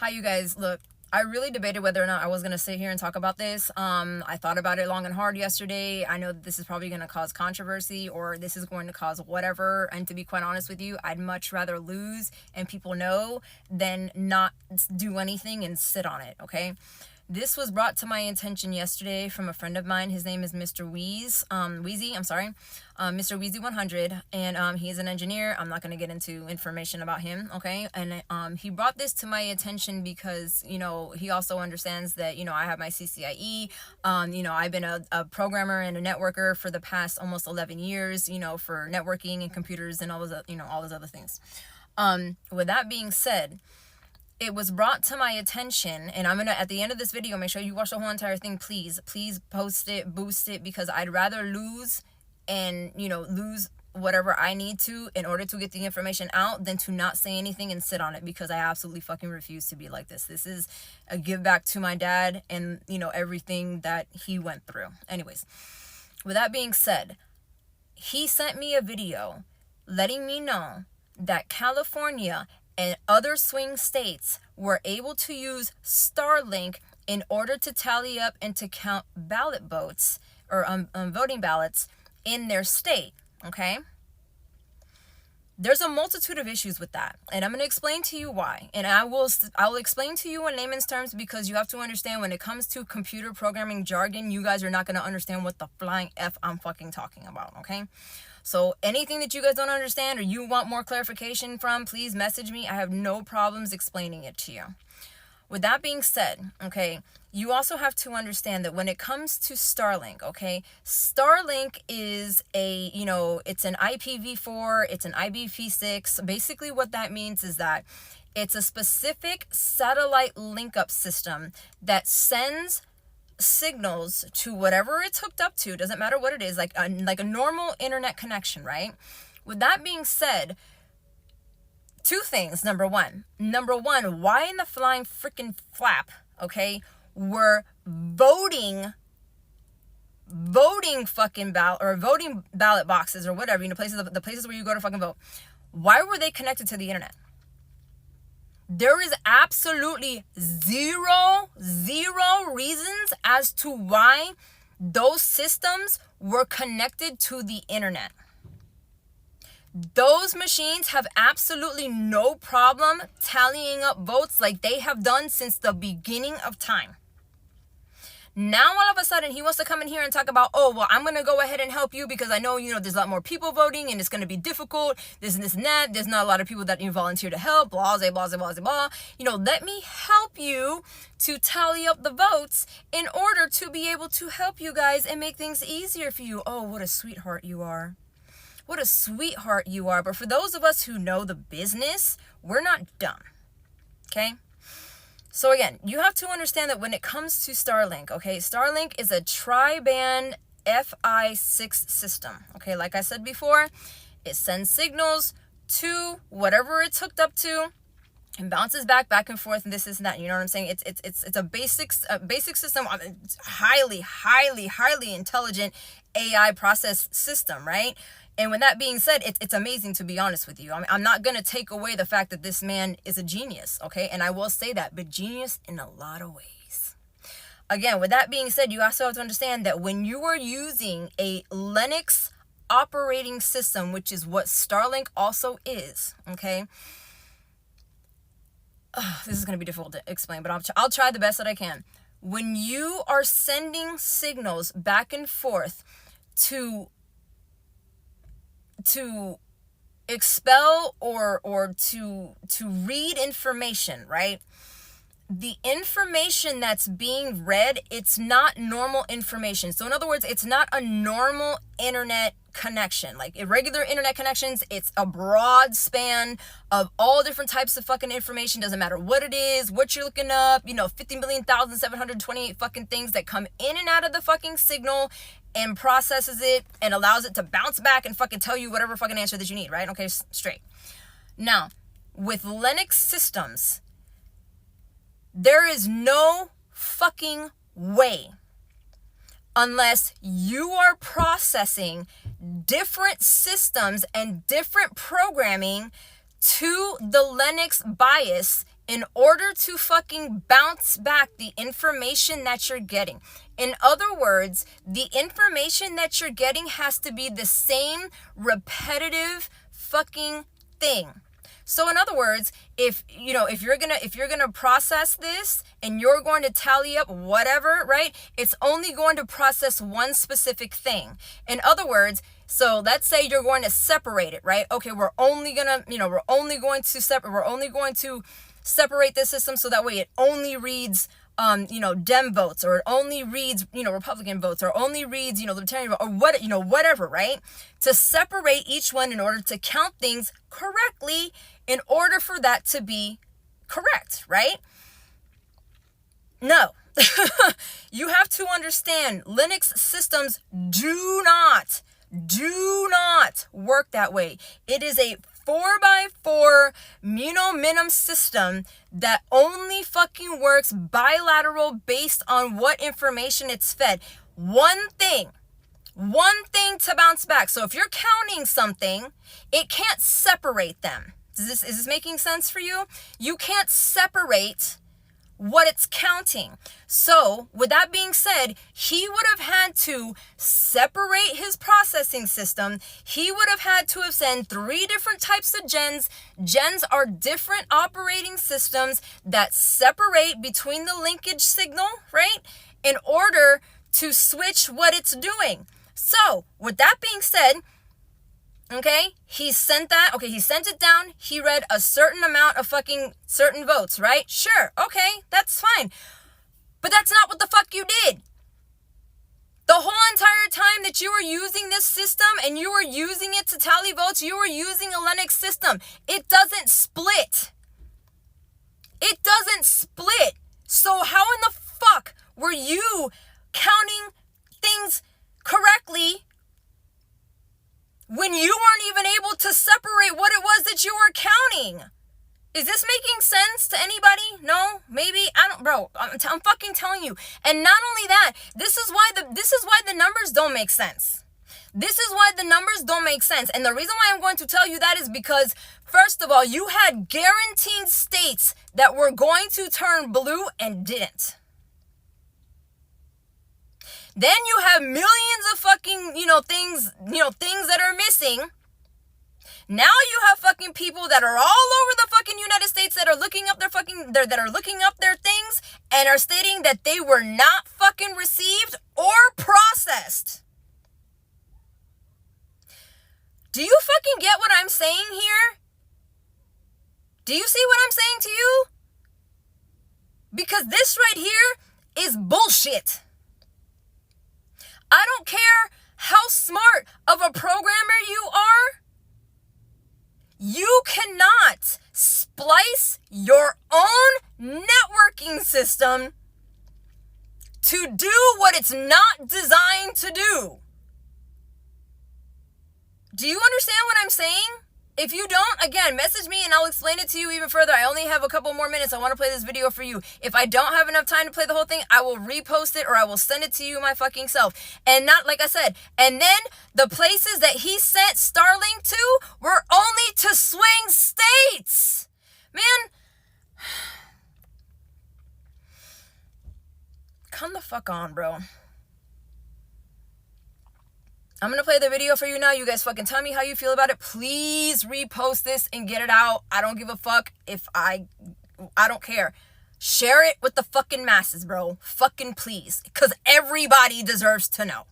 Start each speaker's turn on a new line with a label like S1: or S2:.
S1: Hi, you guys. Look, I really debated whether or not I was going to sit here and talk about this. I thought about it long and hard yesterday. I know that this is probably going to cause controversy or this is going to cause whatever. And to be quite honest with you, I'd much rather lose and people know than not do anything and sit on it, okay? This was brought to my attention yesterday from a friend of mine. His name is Mr. Wheezy, Mr. Wheezy 100, and he is an engineer. I'm not going to get into information about him, okay? And he brought this to my attention because, he also understands that, I have my CCIE. I've been a programmer and a networker for the past almost 11 years, for networking and computers and all those other things. With that being said, it was brought to my attention, and I'm gonna, at the end of this video, make sure you watch the whole entire thing. Please post it, boost it, because I'd rather lose and lose whatever I need to in order to get the information out than to not say anything and sit on it, because I absolutely fucking refuse to be like this. This is a give back to my dad and everything that he went through. Anyways, with that being said, he sent me a video letting me know that California and other swing states were able to use Starlink in order to tally up and to count ballot votes or voting ballots in their state, okay? There's a multitude of issues with that, and I'm going to explain to you why. And I will explain to you in layman's terms, because you have to understand, when it comes to computer programming jargon, you guys are not going to understand what the flying F I'm fucking talking about, okay? So anything that you guys don't understand or you want more clarification from, please message me. I have no problems explaining it to you. With that being said, okay, you also have to understand that when it comes to Starlink, okay, Starlink is it's an IPv4, it's an IPv6. Basically what that means is that it's a specific satellite link-up system that sends signals to whatever it's hooked up to. Doesn't matter what it is, like a normal internet connection, right? With that being said, two things. Number one, why in the flying freaking flap, okay, were voting fucking ballot or voting ballot boxes or whatever, the places where you go to fucking vote, why were they connected to the internet? There is absolutely zero reasons as to why those systems were connected to the internet. Those machines have absolutely no problem tallying up votes like they have done since the beginning of time. Now, all of a sudden, he wants to come in here and talk about, oh, well, I'm going to go ahead and help you because I know, there's a lot more people voting and it's going to be difficult. This and that. There's not a lot of people that volunteer to help. Blah, blah, blah, blah, blah. Let me help you to tally up the votes in order to be able to help you guys and make things easier for you. Oh, what a sweetheart you are. What a sweetheart you are. But for those of us who know the business, we're not dumb. Okay? So again, you have to understand that when it comes to Starlink, okay, Starlink is a tri-band Fi6 system. Okay, like I said before, it sends signals to whatever it's hooked up to and bounces back and forth, and this and that. You know what I'm saying? It's a basic system, highly intelligent AI process system, right? And with that being said, it's amazing, to be honest with you. I'm not going to take away the fact that this man is a genius, okay? And I will say that, but genius in a lot of ways. Again, with that being said, you also have to understand that when you are using a Linux operating system, which is what Starlink also is, okay? This is going to be difficult to explain, but I'll try the best that I can. When you are sending signals back and forth to expel or to read information, right? The information that's being read, it's not normal information. So in other words, it's not a normal internet connection. Like irregular internet connections, it's a broad span of all different types of fucking information. Doesn't matter what it is, what you're looking up, 50,728 fucking things that come in and out of the fucking signal and processes it and allows it to bounce back and fucking tell you whatever fucking answer that you need, right? Okay, straight. Now, with Linux systems, there is no fucking way, unless you are processing different systems and different programming to the Linux BIOS in order to fucking bounce back the information that you're getting. In other words, the information that you're getting has to be the same repetitive fucking thing. So in other words, if you're gonna process this and you're going to tally up whatever, right? It's only going to process one specific thing. In other words, so let's say you're going to separate it, right? Okay, we're only going to separate this system so that way it only reads Dem votes, or it only reads, Republican votes, or only reads, Libertarian vote, or whatever, right? To separate each one in order to count things correctly, in order for that to be correct, right? No. You have to understand, Linux systems do not work that way. It is a 4x4 minim system that only fucking works bilateral based on what information it's fed. One thing to bounce back. So if you're counting something, it can't separate them. Is this making sense for you? You can't separate what it's counting. So with that being said, he would have had to separate his processing system. He would have had to have sent 3 different types of gens. Gens are different operating systems that separate between the linkage signal, right? In order to switch what it's doing. So with that being said, okay, he sent it down. He read a certain amount of fucking certain votes, right? Sure, okay, that's fine. But that's not what the fuck you did. The whole entire time that you were using this system and you were using it to tally votes, you were using a Linux system. It doesn't split. It doesn't split. So how in the fuck were you counting things correctly when you weren't even able to separate what it was that you were counting? Is this making sense to anybody? No? Maybe? I don't, bro. I'm fucking telling you. And not only that, this is why the numbers don't make sense. This is why the numbers don't make sense. And the reason why I'm going to tell you that is because, first of all, you had guaranteed states that were going to turn blue and didn't. Then you have millions of fucking, things that are missing. Now you have fucking people that are all over the fucking United States that are looking up their things and are stating that they were not fucking received or processed. Do you fucking get what I'm saying here? Do you see what I'm saying to you? Because this right here is bullshit. I don't care how smart of a programmer you are. You cannot splice your own networking system to do what it's not designed to do. Do you understand what I'm saying? If you don't, again, message me and I'll explain it to you even further. I only have a couple more minutes. I want to play this video for you. If I don't have enough time to play the whole thing, I will repost it or I will send it to you my fucking self. And not, like I said, and then the places that he sent Starlink to were only to swing states. Man, come the fuck on, bro. I'm going to play the video for you now. You guys fucking tell me how you feel about it. Please repost this and get it out. I don't give a fuck if I don't care. Share it with the fucking masses, bro. Fucking please. Because everybody deserves to know.